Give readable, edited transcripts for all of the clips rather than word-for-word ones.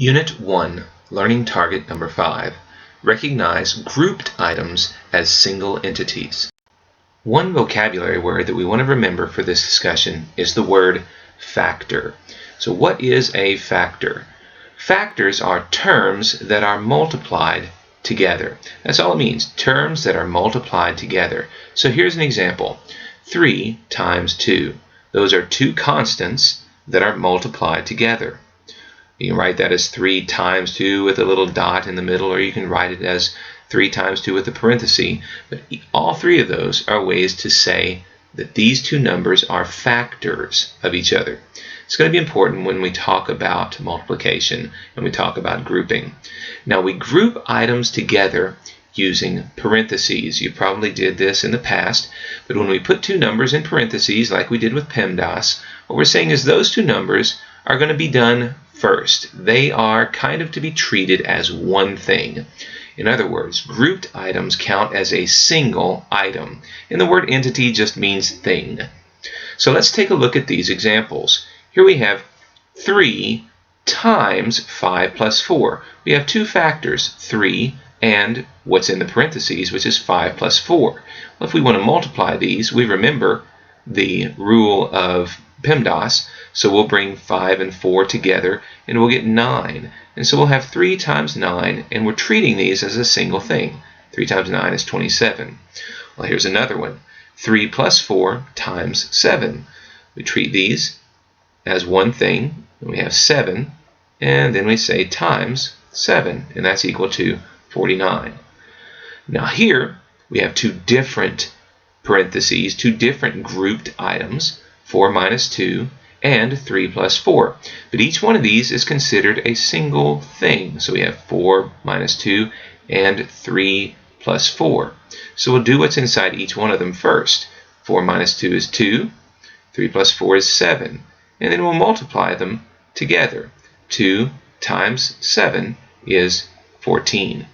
Unit 1, Learning Target Number 5. Recognize grouped items as single entities. One vocabulary word that we want to remember for this discussion is the word factor. So what is a factor? Factors are terms that are multiplied together. That's all it means, terms that are multiplied together. So here's an example. 3 times 2. Those are two constants that are multiplied together. You can write that as 3 times 2 with a little dot in the middle, or you can write it as 3 times 2 with a parenthesis. But all three of those are ways to say that these two numbers are factors of each other. It's going to be important when we talk about multiplication and we talk about grouping. Now, we group items together using parentheses. You probably did this in the past, but when we put two numbers in parentheses like we did with PEMDAS, what we're saying is those two numbers are going to be done first. They are kind of to be treated as one thing. In other words, grouped items count as a single item, and the word entity just means thing. So let's take a look at these examples. Here we have 3 times 5 plus 4. We have two factors, 3 and what's in the parentheses, which is 5 plus 4. Well, if we want to multiply these, we remember the rule of PEMDAS, so we'll bring 5 and 4 together and we'll get 9. And so we'll have 3 times 9, and we're treating these as a single thing. 3 times 9 is 27. Well, here's another one. 3 plus 4 times 7. We treat these as one thing, and we have 7, and then we say times 7, and that's equal to 49. Now here we have two different parentheses, two different grouped items, 4 minus 2 and 3 plus 4. But each one of these is considered a single thing. So we have 4 minus 2 and 3 plus 4. So we'll do what's inside each one of them first. 4 minus 2 is 2. 3 plus 4 is 7. And then we'll multiply them together. 2 times 7 is 14.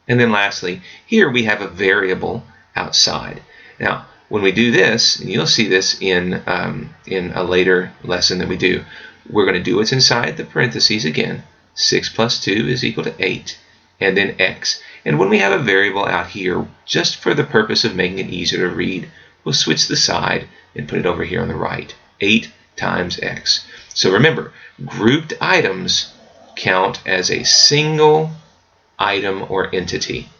And then lastly, here we have a variable outside. Now, when we do this, and you'll see this in a later lesson that we do, we're going to do what's inside the parentheses again. 6 plus 2 is equal to 8, and then x. And when we have a variable out here, just for the purpose of making it easier to read, we'll switch the side and put it over here on the right. 8 times x. So remember, grouped items count as a single item or entity.